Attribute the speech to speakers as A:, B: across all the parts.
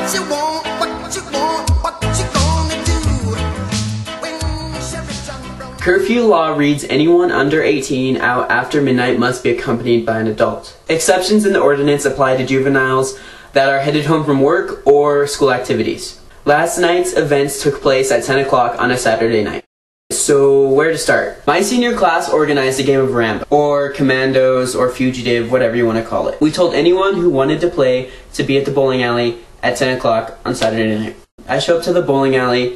A: What you want, what you want, what you gonna do when Sheriff John Brown...
B: Curfew law reads anyone under 18 out after midnight must be accompanied by an adult. Exceptions in the ordinance apply to juveniles that are headed home from work or school activities. Last night's events took place at 10 o'clock on a Saturday night. So where to start? My senior class organized a game of Rambo, or Commandos, or Fugitive, whatever you want to call it. We told anyone who wanted to play to be at the bowling alley at 10 o'clock on Saturday night. I show up to the bowling alley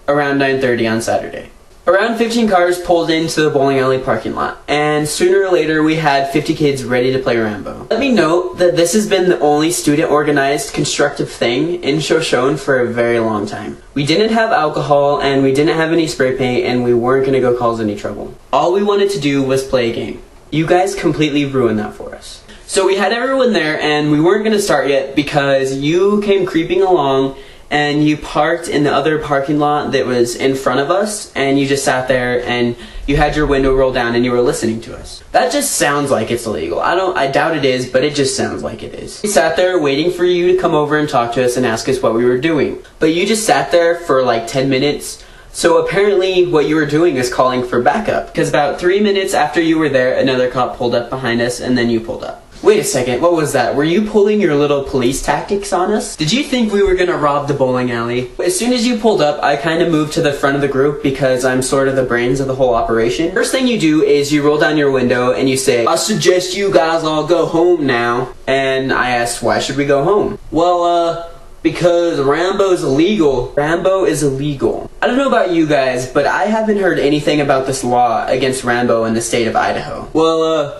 B: around 9:30 on Saturday. Around 15 cars pulled into the bowling alley parking lot, and sooner or later we had 50 kids ready to play Rambo. Let me note that this has been the only student-organized constructive thing in Shoshone for a very long time. We didn't have alcohol, and we didn't have any spray paint, and we weren't going to go cause any trouble. All we wanted to do was play a game. You guys completely ruined that for us. So we had everyone there, and we weren't going to start yet because you came creeping along and you parked in the other parking lot that was in front of us, and you just sat there and you had your window rolled down and you were listening to us. That just sounds like it's illegal. I doubt it is, but it just sounds like it is. We sat there waiting for you to come over and talk to us and ask us what we were doing. But you just sat there for like 10 minutes. So apparently what you were doing is calling for backup, because about 3 minutes after you were there, another cop pulled up behind us and then you pulled up. Wait a second, what was that? Were you pulling your little police tactics on us? Did you think we were gonna rob the bowling alley? As soon as you pulled up, I kind of moved to the front of the group because I'm sort of the brains of the whole operation. First thing you do is you roll down your window and you say, "I suggest you guys all go home now." And I asked, why should we go home? Well, because Rambo's illegal. Rambo is illegal. I don't know about you guys, but I haven't heard anything about this law against Rambo in the state of Idaho. Well,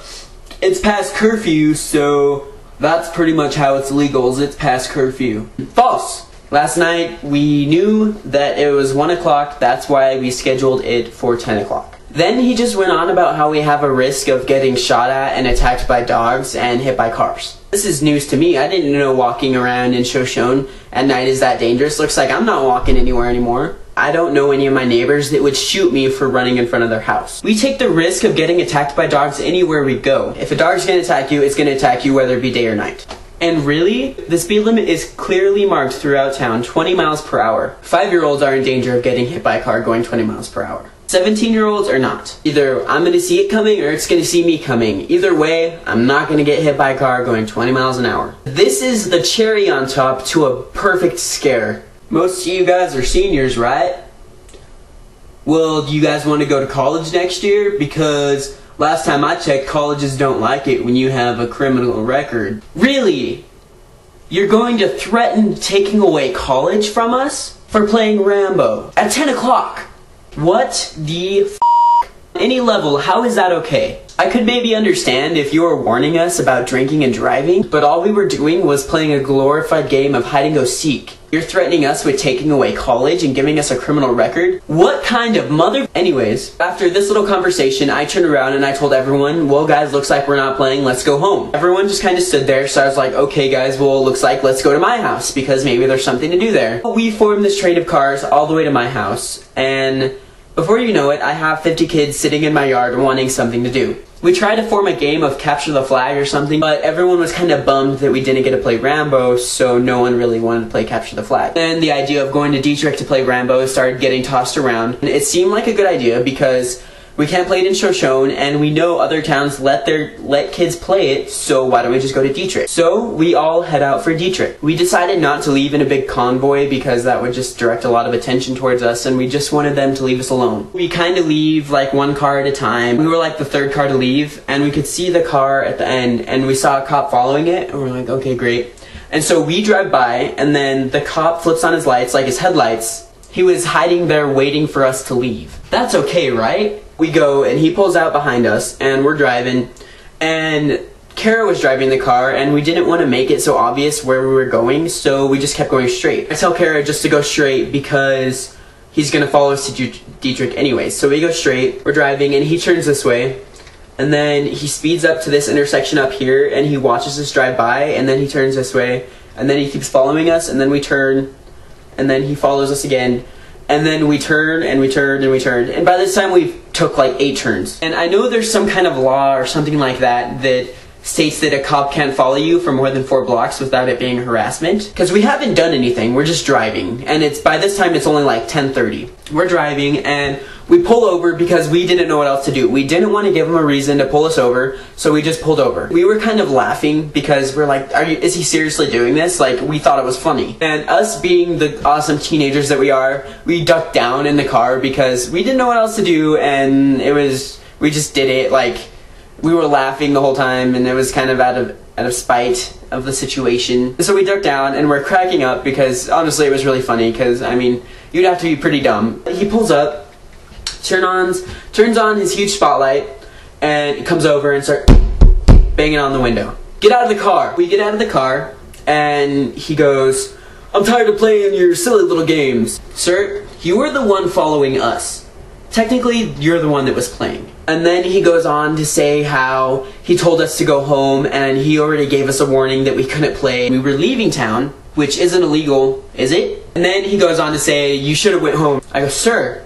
B: it's past curfew, so that's pretty much how it's legal, is it's past curfew. False! Last night, we knew that it was 1 o'clock, that's why we scheduled it for 10 o'clock. Then he just went on about how we have a risk of getting shot at and attacked by dogs and hit by cars. This is news to me. I didn't know walking around in Shoshone at night is that dangerous. Looks like I'm not walking anywhere anymore. I don't know any of my neighbors that would shoot me for running in front of their house. We take the risk of getting attacked by dogs anywhere we go. If a dog's gonna attack you, it's gonna attack you whether it be day or night. And really, the speed limit is clearly marked throughout town, 20 miles per hour. 5-year-olds are in danger of getting hit by a car going 20 miles per hour. 17-year-olds are not. Either I'm gonna see it coming or it's gonna see me coming. Either way, I'm not gonna get hit by a car going 20 miles an hour. This is the cherry on top to a perfect scare. Most of you guys are seniors, right? Well, do you guys want to go to college next year? Because last time I checked, colleges don't like it when you have a criminal record. Really? You're going to threaten taking away college from us? For playing Rambo at 10 o'clock? What the f***? Any level, how is that okay? I could maybe understand if you were warning us about drinking and driving, but all we were doing was playing a glorified game of hide-and-go-seek. You're threatening us with taking away college and giving us a criminal record? What kind of mother... Anyways, after this little conversation, I turned around and I told everyone, well guys, looks like we're not playing, let's go home. Everyone just kind of stood there, so I was like, okay guys, well looks like let's go to my house, because maybe there's something to do there. We formed this train of cars all the way to my house, and before you know it, I have 50 kids sitting in my yard wanting something to do. We tried to form a game of capture the flag or something, but everyone was kind of bummed that we didn't get to play Rambo, so no one really wanted to play capture the flag. Then the idea of going to Dietrich to play Rambo started getting tossed around. And it seemed like a good idea because we can't play it in Shoshone, and we know other towns let kids play it, so why don't we just go to Dietrich? So we all head out for Dietrich. We decided not to leave in a big convoy because that would just direct a lot of attention towards us, and we just wanted them to leave us alone. We kind of leave like one car at a time. We were like the third car to leave, and we could see the car at the end, and we saw a cop following it, and we're like, okay, great. And so we drive by, and then the cop flips on his lights, like his headlights. He was hiding there waiting for us to leave. That's okay, right? We go, and he pulls out behind us, and we're driving, and Kara was driving the car, and we didn't want to make it so obvious where we were going, so we just kept going straight. I tell Kara just to go straight because he's going to follow us to Dietrich anyways. So we go straight, we're driving, and he turns this way, and then he speeds up to this intersection up here, and he watches us drive by, and then he turns this way, and then he keeps following us, and then we turn, and then he follows us again. And then we turn, and we turn, and we turn. And by this time, we took like 8 turns. And I know there's some kind of law or something like that that states that a cop can't follow you for more than 4 blocks without it being harassment. Because we haven't done anything, we're just driving. And by this time it's only like 10:30. We're driving and we pull over because we didn't know what else to do. We didn't want to give him a reason to pull us over, so we just pulled over. We were kind of laughing because we're like, is he seriously doing this? Like, we thought it was funny. And us being the awesome teenagers that we are, we ducked down in the car because we didn't know what else to do, and we just did it. Like, we were laughing the whole time, and it was kind of out of spite of the situation. So we ducked down and we're cracking up because honestly it was really funny, because I mean, you'd have to be pretty dumb. He pulls up, turns on his huge spotlight, and comes over and starts banging on the window. Get out of the car. We get out of the car and he goes, I'm tired of playing your silly little games. Sir, you were the one following us. Technically, you're the one that was playing. And then he goes on to say how he told us to go home and he already gave us a warning that we couldn't play. We were leaving town, which isn't illegal, is it? And then he goes on to say, you should have went home. I go, sir,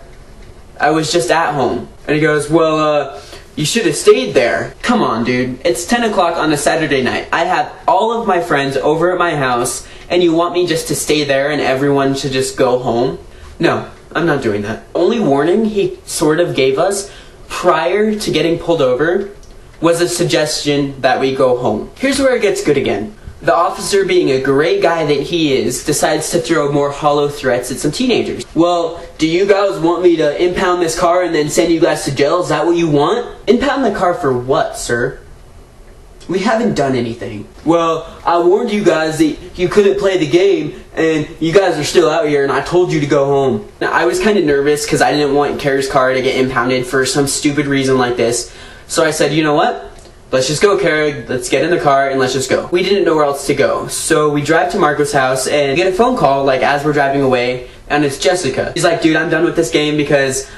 B: I was just at home. And he goes, well, you should have stayed there. Come on, dude. It's 10 o'clock on a Saturday night. I have all of my friends over at my house, and you want me just to stay there and everyone should just go home? No. I'm not doing that. Only warning he sort of gave us prior to getting pulled over was a suggestion that we go home. Here's where it gets good again. The officer, being a great guy that he is, decides to throw more hollow threats at some teenagers. Well, do you guys want me to impound this car and then send you guys to jail? Is that what you want? Impound the car for what, sir? We haven't done anything. Well, I warned you guys that you couldn't play the game, and you guys are still out here, and I told you to go home. Now, I was kind of nervous because I didn't want Kara's car to get impounded for some stupid reason like this. So I said, you know what? Let's just go, Kara. Let's get in the car and let's just go. We didn't know where else to go. So we drive to Marco's house and get a phone call, like, as we're driving away, and it's Jessica. She's like, dude, I'm done with this game because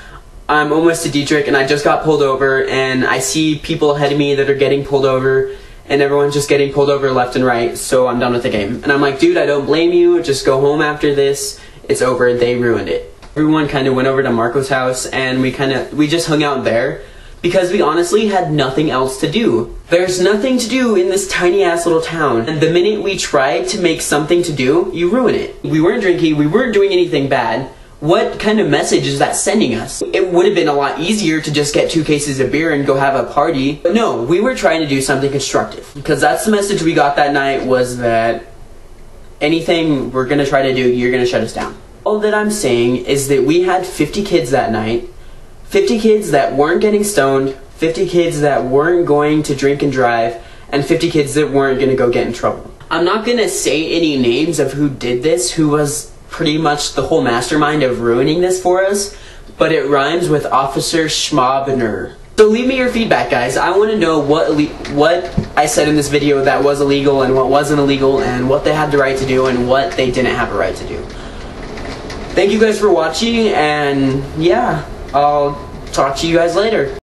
B: I'm almost to Dietrich and I just got pulled over, and I see people ahead of me that are getting pulled over, and everyone's just getting pulled over left and right, so I'm done with the game. And I'm like, dude, I don't blame you. Just go home after this. It's over. They ruined it. Everyone kind of went over to Marco's house, and we just hung out there because we honestly had nothing else to do. There's nothing to do in this tiny ass little town, and the minute we tried to make something to do, you ruin it. We weren't drinking. We weren't doing anything bad. What kind of message is that sending us? It would have been a lot easier to just get 2 cases of beer and go have a party. But no, we were trying to do something constructive. Because that's the message we got that night, was that anything we're going to try to do, you're going to shut us down. All that I'm saying is that we had 50 kids that night. 50 kids that weren't getting stoned. 50 kids that weren't going to drink and drive. And 50 kids that weren't going to go get in trouble. I'm not going to say any names of who did this, who was pretty much the whole mastermind of ruining this for us, but it rhymes with Officer Schmabner. So leave me your feedback, guys. I want to know what I said in this video that was illegal and what wasn't illegal, and what they had the right to do and what they didn't have a right to do. Thank you guys for watching, and yeah, I'll talk to you guys later.